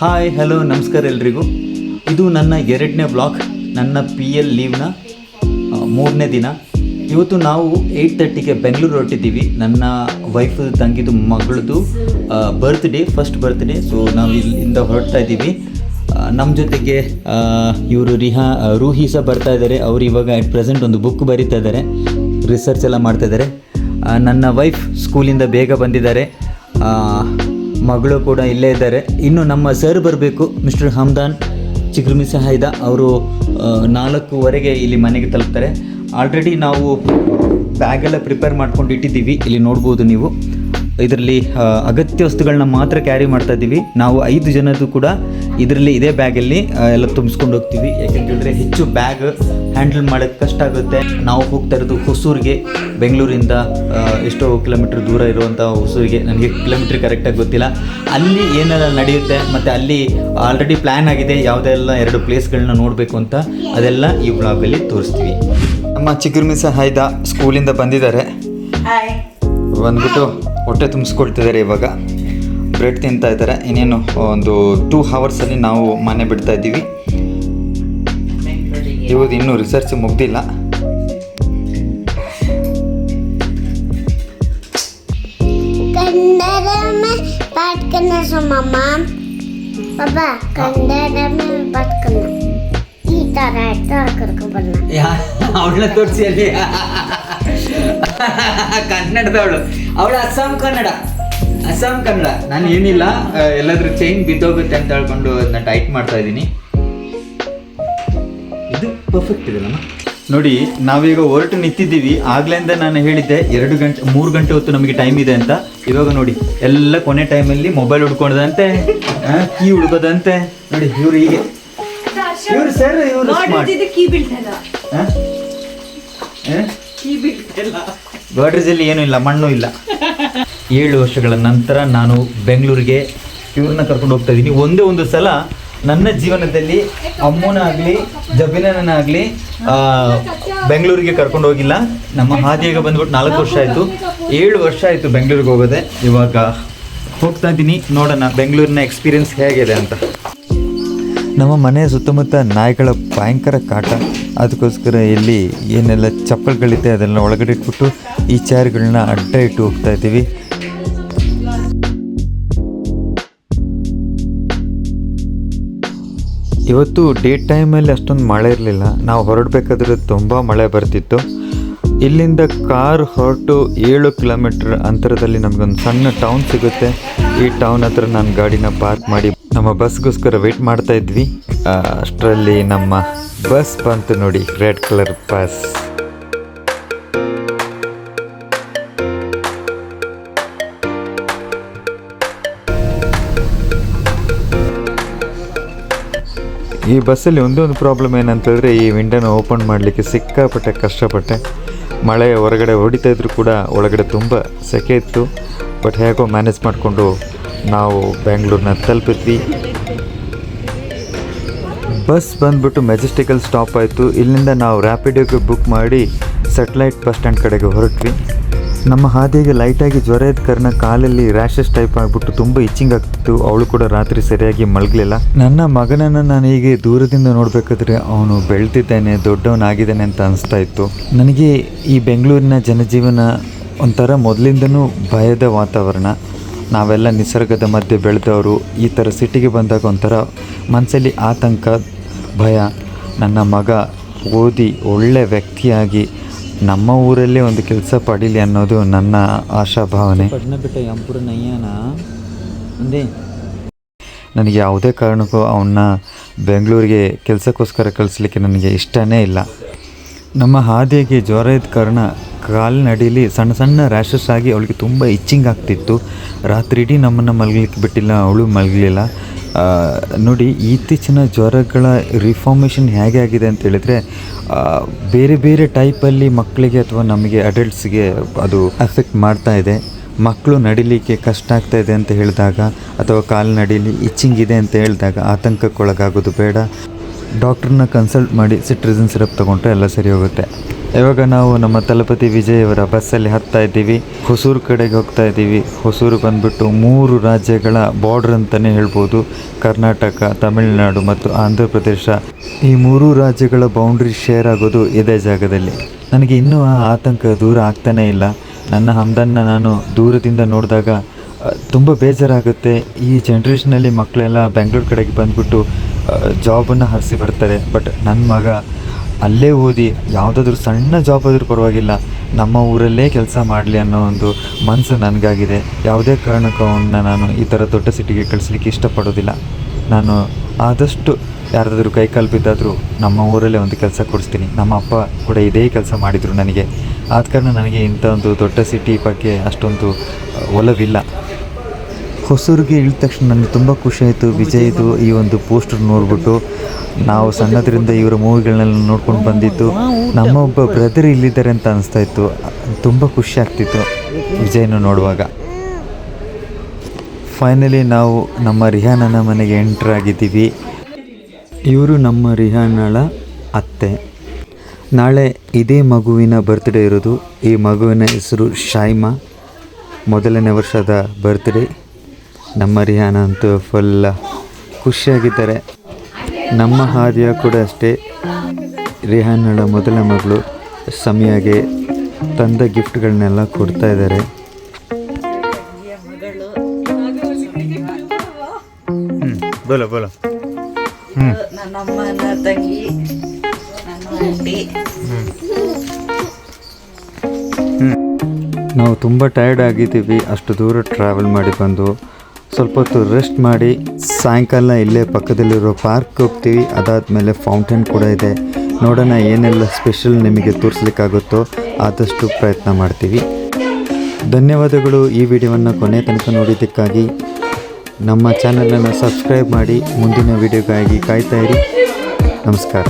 Hi hello ನಮಸ್ಕಾರ ಎಲ್ರಿಗೂ. ಇದು ನನ್ನ 2ನೇ ವ್ಲಾಗ್, ನನ್ನ PL ಲೀವ್ನ 3ನೇ ದಿನ. ಇವತ್ತು ನಾವು 8:30ಗೆ ಬೆಂಗಳೂರು ಹೊರಟಿದ್ದೀವಿ. ನನ್ನ ವೈಫ್ ತಂಗಿದು ಮಗಳದು ಫಸ್ಟ್ ಬರ್ತ್ಡೇ. ಸೊ ನಾವು ಇಲ್ಲಿಂದ ಹೊರಡ್ತಾ ಇದ್ದೀವಿ. ನಮ್ಮ ಜೊತೆಗೆ ಇವರು ರೂಹಿ ಸಹ ಬರ್ತಾ ಇದ್ದಾರೆ. ಅವರು ಇವಾಗ ಅಟ್ ಪ್ರೆಸೆಂಟ್ ಒಂದು ಬುಕ್ ಬರೀತಾ ಇದ್ದಾರೆ, ರಿಸರ್ಚ್ ಎಲ್ಲ ಮಾಡ್ತಾ ಇದ್ದಾರೆ. ನನ್ನ ವೈಫ್ ಸ್ಕೂಲಿಂದ ಬೇಗ ಬಂದಿದ್ದಾರೆ, ಮಗಳು ಕೂಡ ಇಲ್ಲೇ ಇದ್ದಾರೆ. ಇನ್ನು ನಮ್ಮ ಸರ್ ಬರಬೇಕು, ಮಿಸ್ಟರ್ ಹಮ್ದಾನ್ ಚಿಕ್ರಮಿಸ ಹೈದ. ಅವರು 4:15 ಇಲ್ಲಿ ಮನೆಗೆ ತಲುಪ್ತಾರೆ. ಆಲ್ರೆಡಿ ನಾವು ಬ್ಯಾಗೆಲ್ಲ ಪ್ರಿಪೇರ್ ಮಾಡ್ಕೊಂಡು ಇಟ್ಟಿದ್ದೀವಿ. ಇಲ್ಲಿ ನೋಡ್ಬೋದು ನೀವು, ಇದರಲ್ಲಿ ಅಗತ್ಯ ವಸ್ತುಗಳನ್ನ ಮಾತ್ರ ಕ್ಯಾರಿ ಮಾಡ್ತಾ ಇದ್ದೀವಿ. ನಾವು 5 ಜನದ್ದು ಕೂಡ ಇದರಲ್ಲಿ ಇದೇ ಬ್ಯಾಗಲ್ಲಿ ಎಲ್ಲ ತುಂಬಿಸ್ಕೊಂಡು ಹೋಗ್ತೀವಿ. ಯಾಕೆಂತೇಳಿದ್ರೆ ಹೆಚ್ಚು ಬ್ಯಾಗ್ ಹ್ಯಾಂಡಲ್ ಮಾಡೋಕ್ಕೆ ಕಷ್ಟ ಆಗುತ್ತೆ. ನಾವು ಹೋಗ್ತಾ ಇರೋದು ಹೊಸೂರಿಗೆ, ಬೆಂಗಳೂರಿಂದ ಎಷ್ಟೋ ಕಿಲೋಮೀಟ್ರ್ ದೂರ ಇರುವಂಥ ಹೊಸೂರಿಗೆ. ನನಗೆ ಕಿಲೋಮೀಟ್ರ್ ಕರೆಕ್ಟಾಗಿ ಗೊತ್ತಿಲ್ಲ. ಅಲ್ಲಿ ಏನೆಲ್ಲ ನಡೆಯುತ್ತೆ ಮತ್ತು ಅಲ್ಲಿ ಆಲ್ರೆಡಿ ಪ್ಲ್ಯಾನ್ ಆಗಿದೆ ಯಾವುದೆಲ್ಲ 2 ಪ್ಲೇಸ್ಗಳನ್ನ ನೋಡಬೇಕು ಅಂತ, ಅದೆಲ್ಲ ಈ ವ್ಲಾಗಲ್ಲಿ ತೋರಿಸ್ತೀವಿ. ನಮ್ಮ ಚಿಗುರ್ಮಿಸ ಹೈದ ಸ್ಕೂಲಿಂದ ಬಂದಿದ್ದಾರೆ, ಬಂದ್ಬಿಟ್ಟು ಹೊಟ್ಟೆ ತುಂಬಿಸ್ಕೊಳ್ತಿದ್ದಾರೆ. ಇವಾಗ ಬ್ರೆಡ್ ತಿಂತಾ ಇದ್ದಾರೆ. ಇನ್ನೇನು ಒಂದು 2 ಅವರ್ಸಲ್ಲಿ ನಾವು ಮನೆ ಬಿಡ್ತಾ ಇದ್ದೀವಿ. ಇವತ್ತು ಇನ್ನೂ ರಿಸರ್ಚ್ ಮುಗ್ದಿಲ್ಲ. ಅವಳನ್ನ ತೋರಿಸಿ ಅಲ್ಲಿ ಕನ್ನಡದವಳು, ಅವಳು ಅಸ್ಸಾಂ ಕನ್ನಡ. ನಾನು ಏನಿಲ್ಲ, ಎಲ್ಲಾದ್ರೂ ಚೈನ್ ಬಿದ್ದೋಗುತ್ತೆ ಅಂತ ಹೇಳ್ಕೊಂಡು ಅದನ್ನ ಟೈಟ್ ಮಾಡ್ತಾ ಇದ್ದೀನಿ. ಇದು ಪರ್ಫೆಕ್ಟ್ ಇದೆ ನಮ್ಮ. ನೋಡಿ, ನಾವೀಗ ಹೊರಟು ನಿಂತಿದ್ದೀವಿ. ಆಗ್ಲಿಂದ ನಾನು ಹೇಳಿದ್ದೆ 3 ಗಂಟೆ ಹೊತ್ತು ನಮಗೆ ಟೈಮ್ ಇದೆ ಅಂತ. ಇವಾಗ ನೋಡಿ, ಎಲ್ಲ ಕೊನೆ ಟೈಮಲ್ಲಿ ಮೊಬೈಲ್ ಹುಡ್ಕೊಂಡದಂತೆ, ಕೀ ಹುಡ್ಕೋದಂತೆ. ನೋಡಿ ಇವ್ರು ಹೀಗೆ, ಇವ್ರು ಸರ್, ಇವರು ಗಾಡ್ರೇಜಲ್ಲಿ ಏನೂ ಇಲ್ಲ, ಮಣ್ಣು ಇಲ್ಲ. 7 ವರ್ಷಗಳ ನಂತರ ನಾನು ಬೆಂಗಳೂರಿಗೆ ಇವ್ರನ್ನ ಕರ್ಕೊಂಡು ಹೋಗ್ತಾ ಇದ್ದೀನಿ. ಒಂದೇ ಒಂದು ಸಲ ನನ್ನ ಜೀವನದಲ್ಲಿ ಅಮ್ಮನಾಗಲಿ ಜಬಿನನ್ನಾಗಲಿ ಬೆಂಗಳೂರಿಗೆ ಕರ್ಕೊಂಡು ಹೋಗಿಲ್ಲ. ನಮ್ಮ ಹಾದಿಯಾಗ ಬಂದ್ಬಿಟ್ಟು 4 ವರ್ಷ ಆಯಿತು, 7 ವರ್ಷ ಆಯಿತು ಬೆಂಗಳೂರಿಗೆ ಹೋಗೋದೆ. ಇವಾಗ ಹೋಗ್ತಾ ಇದ್ದೀನಿ, ನೋಡೋಣ ಬೆಂಗಳೂರಿನ ಎಕ್ಸ್ಪೀರಿಯನ್ಸ್ ಹೇಗಿದೆ ಅಂತ. ನಮ್ಮ ಮನೆಯ ಸುತ್ತಮುತ್ತ ನಾಯಿಗಳ ಭಯಂಕರ ಕಾಟ. ಅದಕ್ಕೋಸ್ಕರ ಇಲ್ಲಿ ಏನೆಲ್ಲ ಚಪ್ಪಲ್ಗಳಿದೆ ಅದೆಲ್ಲ ಒಳಗಡೆ ಇಟ್ಬಿಟ್ಟು ಈ ಚೇರ್ಗಳನ್ನ ಅಡ್ಡ ಇಟ್ಟು ಹೋಗ್ತಾ ಇದ್ದೀವಿ. ಇವತ್ತು ಡೇ ಟೈಮಲ್ಲಿ ಅಷ್ಟೊಂದು ಮಳೆ ಇರಲಿಲ್ಲ. ನಾವು ಹೊರಡಬೇಕಾದ್ರೆ ತುಂಬ ಮಳೆ ಬರ್ತಿತ್ತು. ಇಲ್ಲಿಂದ ಕಾರ್ ಹೊರಟು 7 ಕಿಲೋಮೀಟ್ರ್ ಅಂತರದಲ್ಲಿ ನಮಗೊಂದು ಸಣ್ಣ ಟೌನ್ ಸಿಗುತ್ತೆ. ಈ ಟೌನ್ ಹತ್ರ ನಾನು ಗಾಡಿನ ಪಾರ್ಕ್ ಮಾಡಿ ನಮ್ಮ ಬಸ್ಗೋಸ್ಕರ ವೆಯ್ಟ್ ಮಾಡ್ತಾ ಇದ್ವಿ. ಅಷ್ಟರಲ್ಲಿ ನಮ್ಮ ಬಸ್ ಬಂತು ನೋಡಿ, ರೆಡ್ ಕಲರ್ ಬಸ್. ಈ ಬಸ್ಸಲ್ಲಿ ಒಂದೊಂದು ಪ್ರಾಬ್ಲಮ್ ಏನಂತಂದರೆ, ಈ ವಿಂಡೋನ ಓಪನ್ ಮಾಡಲಿಕ್ಕೆ ಸಿಕ್ಕಾಪಟ್ಟೆ ಕಷ್ಟಪಟ್ಟೆ. ಮಳೆ ಹೊರಗಡೆ ಹೊಡಿತಾ ಇದ್ರು ಕೂಡ ಒಳಗಡೆ ತುಂಬ ಸೆಕೆ ಇತ್ತು. ಬಟ್ ಹೇಗೋ ಮ್ಯಾನೇಜ್ ಮಾಡಿಕೊಂಡು ನಾವು ಬೆಂಗಳೂರನ್ನ ತಲುಪಿದ್ವಿ. ಬಸ್ ಬಂದುಬಿಟ್ಟು ಮೆಜೆಸ್ಟಿಕಲ್ಲಿ ಸ್ಟಾಪ್ ಆಯಿತು. ಇಲ್ಲಿಂದ ನಾವು ರ್ಯಾಪಿಡೋಗೆ ಬುಕ್ ಮಾಡಿ ಸೆಟ್ಲೈಟ್ ಬಸ್ ಸ್ಟ್ಯಾಂಡ್ ಕಡೆಗೆ ಹೊರಟ್ವಿ. ನಮ್ಮ ಹಾದಿಗೆ ಲೈಟಾಗಿ ಜ್ವರ ಇದ್ದ ಕಾರಣ ಕಾಲಲ್ಲಿ ರ್ಯಾಷಸ್ ಟೈಪ್ ಆಗಿಬಿಟ್ಟು ತುಂಬ ಇಚ್ಚಿಂಗ್ ಆಗ್ತಿತ್ತು. ಅವಳು ಕೂಡ ರಾತ್ರಿ ಸರಿಯಾಗಿ ಮಲಗಲಿಲ್ಲ. ನನ್ನ ಮಗನನ್ನು ನಾನು ಹೀಗೆ ದೂರದಿಂದ ನೋಡಬೇಕಾದ್ರೆ ಅವನು ಬೆಳೆದಿದ್ದಾನೆ, ದೊಡ್ಡವನಾಗಿದ್ದಾನೆ ಅಂತ ಅನಿಸ್ತಾ ಇತ್ತು ನನಗೆ. ಈ ಬೆಂಗಳೂರಿನ ಜನಜೀವನ ಒಂಥರ ಮೊದಲಿಂದನೂ ಭಯದ ವಾತಾವರಣ. ನಾವೆಲ್ಲ ನಿಸರ್ಗದ ಮಧ್ಯೆ ಬೆಳೆದವರು. ಈ ಥರ ಸಿಟಿಗೆ ಬಂದಾಗ ಒಂಥರ ಮನಸ್ಸಲ್ಲಿ ಆತಂಕ, ಭಯ. ನನ್ನ ಮಗ ಓದಿ ಒಳ್ಳೆ ವ್ಯಕ್ತಿಯಾಗಿ ನಮ್ಮ ಊರಲ್ಲೇ ಒಂದು ಕೆಲಸ ಪಡೀಲಿ ಅನ್ನೋದು ನನ್ನ ಆಶಾಭಾವನೆ. ನನಗೆ ಯಾವುದೇ ಕಾರಣಕ್ಕೂ ಅವನ್ನ ಬೆಂಗಳೂರಿಗೆ ಕೆಲಸಕ್ಕೋಸ್ಕರ ಕಳಿಸ್ಲಿಕ್ಕೆ ನನಗೆ ಇಷ್ಟನೇ ಇಲ್ಲ. ನಮ್ಮ ಹಾದಿಗೆ ಜ್ವರ ಇದ್ದ ಕಾರಣ ಕಾಲಿನಡಿಯಲ್ಲಿ ಸಣ್ಣ ಸಣ್ಣ ರ್ಯಾಷಸ್ ಆಗಿ ಅವಳಿಗೆ ತುಂಬ ಇಚ್ಚಿಂಗ್ ಆಗ್ತಿತ್ತು. ರಾತ್ರಿ ಇಡೀ ನಮ್ಮನ್ನು ಮಲಗಲಿಕ್ಕೆ ಬಿಟ್ಟಿಲ್ಲ, ಅವಳು ಮಲಗಲಿಲ್ಲ. ನೋಡಿ, ಇತ್ತೀಚಿನ ಜ್ವರಗಳ ರಿಫಾರ್ಮೇಷನ್ ಹೇಗೆ ಆಗಿದೆ ಅಂತ ಹೇಳಿದರೆ, ಬೇರೆ ಬೇರೆ ಟೈಪಲ್ಲಿ ಮಕ್ಕಳಿಗೆ ಅಥವಾ ನಮಗೆ ಅಡಲ್ಟ್ಸ್ಗೆ ಅದು ಅಫೆಕ್ಟ್ ಮಾಡ್ತಾ ಇದೆ. ಮಕ್ಕಳು ನಡಿಲಿಕ್ಕೆ ಕಷ್ಟ ಆಗ್ತಾ ಇದೆ ಅಂತ ಹೇಳಿದಾಗ ಅಥವಾ ಕಾಲು ನಡೀಲಿ ಇಚ್ಚಿಂಗ್ ಇದೆ ಅಂತ ಹೇಳಿದಾಗ ಆತಂಕಕ್ಕೊಳಗಾಗೋದು ಬೇಡ. ಡಾಕ್ಟ್ರನ್ನ ಕನ್ಸಲ್ಟ್ ಮಾಡಿ ಸಿಟ್ರಿಸಿನ್ ಸಿರಪ್ ತೊಗೊಂಡ್ರೆ ಎಲ್ಲ ಸರಿ ಹೋಗುತ್ತೆ. ಇವಾಗ ನಾವು ನಮ್ಮ ತಲಪತಿ ವಿಜಯ್ ಅವರ ಬಸ್ಸಲ್ಲಿ ಹತ್ತಾ ಇದ್ದೀವಿ. ಹೊಸೂರು ಕಡೆಗೆ ಹೋಗ್ತಾ ಇದ್ದೀವಿ. ಹೊಸೂರು ಬಂದುಬಿಟ್ಟು 3 ರಾಜ್ಯಗಳ ಬಾರ್ಡ್ರ್ ಅಂತಲೇ ಹೇಳ್ಬೋದು. ಕರ್ನಾಟಕ, ತಮಿಳುನಾಡು ಮತ್ತು ಆಂಧ್ರ ಪ್ರದೇಶ, ಈ 3 ರಾಜ್ಯಗಳ ಬೌಂಡ್ರಿ ಶೇರ್ ಆಗೋದು ಇದೇ ಜಾಗದಲ್ಲಿ. ನನಗೆ ಇನ್ನೂ ಆ ಆತಂಕ ದೂರ ಆಗ್ತಾನೇ ಇಲ್ಲ. ನನ್ನ ಹಮ್ದನ್ನ ನಾನು ದೂರದಿಂದ ನೋಡಿದಾಗ ತುಂಬ ಬೇಜಾರಾಗುತ್ತೆ. ಈ ಜನ್ರೇಷನಲ್ಲಿ ಮಕ್ಕಳೆಲ್ಲ ಬೆಂಗಳೂರು ಕಡೆಗೆ ಬಂದುಬಿಟ್ಟು ಜಾಬನ್ನು ಹರಿಸಿ ಬರ್ತಾರೆ. ಬಟ್ ನನ್ನ ಮಗ ಅಲ್ಲೇ ಓದಿ ಯಾವುದಾದ್ರೂ ಸಣ್ಣ ಜಾಬ್ ಆದರೂ ಪರವಾಗಿಲ್ಲ, ನಮ್ಮ ಊರಲ್ಲೇ ಕೆಲಸ ಮಾಡಲಿ ಅನ್ನೋ ಒಂದು ಮನಸ್ಸು ನನಗಾಗಿದೆ. ಯಾವುದೇ ಕಾರಣಕ್ಕೂ ಅವನ್ನ ನಾನು ಈ ಥರ ದೊಡ್ಡ ಸಿಟಿಗೆ ಕಳಿಸ್ಲಿಕ್ಕೆ ಇಷ್ಟಪಡೋದಿಲ್ಲ. ನಾನು ಆದಷ್ಟು ಯಾರಾದರೂ ಕೈಕಾಲು ಬಿದ್ದಾದರೂ ನಮ್ಮ ಊರಲ್ಲೇ ಒಂದು ಕೆಲಸ ಕೊಡಿಸ್ತೀನಿ. ನಮ್ಮ ಅಪ್ಪ ಕೂಡ ಇದೇ ಕೆಲಸ ಮಾಡಿದರು ನನಗೆ. ಆದ ಕಾರಣ ನನಗೆ ಇಂಥ ಒಂದು ದೊಡ್ಡ ಸಿಟಿ ಬಗ್ಗೆ ಅಷ್ಟೊಂದು ಒಲವಿಲ್ಲ. ಹೊಸೂರಿಗೆ ಇಳಿದ ತಕ್ಷಣ ನನಗೆ ತುಂಬ ಖುಷಿಯಾಯಿತು. ವಿಜಯ್ದು ಈ ಒಂದು ಪೋಸ್ಟರ್ ನೋಡ್ಬಿಟ್ಟು ನಾವು ಸಣ್ಣದರಿಂದ ಇವರ ಮೂವಿಗಳನ್ನೆಲ್ಲ ನೋಡ್ಕೊಂಡು ಬಂದಿದ್ದು. ನಮ್ಮ ಒಬ್ಬ ಬ್ರದರ್ ಇಲ್ಲಿದ್ದಾರೆ ಅಂತ ಅನಿಸ್ತಾ ಇತ್ತು. ತುಂಬ ಖುಷಿ ಆಗ್ತಿತ್ತು ವಿಜಯ್ನ ನೋಡುವಾಗ. ಫೈನಲಿ ನಾವು ನಮ್ಮ ರಿಹಾನನ ಮನೆಗೆ ಎಂಟ್ರ್ ಆಗಿದ್ದೀವಿ. ಇವರು ನಮ್ಮ ರಿಹಾನಳ ಅತ್ತೆ. ನಾಳೆ ಇದೇ ಮಗುವಿನ ಬರ್ತ್ಡೇ ಇರೋದು. ಈ ಮಗುವಿನ ಹೆಸರು ಶೈಮಾ. 1ನೇ ವರ್ಷದ ಬರ್ತ್ಡೇ. ನಮ್ಮ ರಿಹಾನ ಅಂತೂ ಫುಲ್ ಖುಷಿಯಾಗಿದ್ದಾರೆ. ನಮ್ಮ ಹಾದಿಯ ಕೂಡ ಅಷ್ಟೇ, ರಿಹಾನಳ ಮೊದಲ ಮಗಳು. ಸಮಯಾಗೆ ತಂದ ಗಿಫ್ಟ್ಗಳನ್ನೆಲ್ಲ ಕೊಡ್ತಾ ಇದ್ದಾರೆ. ಬೋಲೋ ಬೋಲೋ. ನನ್ನಮ್ಮನ ತಂಗಿ, ನನ್ನ ಆಂಟಿ. ನಾವು ತುಂಬ ಟಯರ್ಡ್ ಆಗಿದ್ದೀವಿ. ಅಷ್ಟು ದೂರ ಟ್ರಾವೆಲ್ ಮಾಡಿ ಬಂದು ಸ್ವಲ್ಪ ಹೊತ್ತು ರೆಸ್ಟ್ ಮಾಡಿ ಸಾಯಂಕಾಲ ಇಲ್ಲೇ ಪಕ್ಕದಲ್ಲಿರೋ ಪಾರ್ಕ್ ಹೋಗ್ತೀವಿ. ಅದಾದಮೇಲೆ ಫೌಂಟೇನ್ ಕೂಡ ಇದೆ. ನೋಡೋಣ ಏನೆಲ್ಲ ಸ್ಪೆಷಲ್ ನಿಮಗೆ ತೋರಿಸ್ಲಿಕ್ಕಾಗುತ್ತೋ ಆದಷ್ಟು ಪ್ರಯತ್ನ ಮಾಡ್ತೀವಿ. ಧನ್ಯವಾದಗಳು ಈ ವಿಡಿಯೋವನ್ನು ಕೊನೆ ತನಕ ನೋಡಿದ್ದಕ್ಕಾಗಿ. ನಮ್ಮ ಚಾನಲನ್ನು ಸಬ್ಸ್ಕ್ರೈಬ್ ಮಾಡಿ ಮುಂದಿನ ವಿಡಿಯೋಗಾಗಿ ಕಾಯ್ತಾ ಇರಿ. ನಮಸ್ಕಾರ.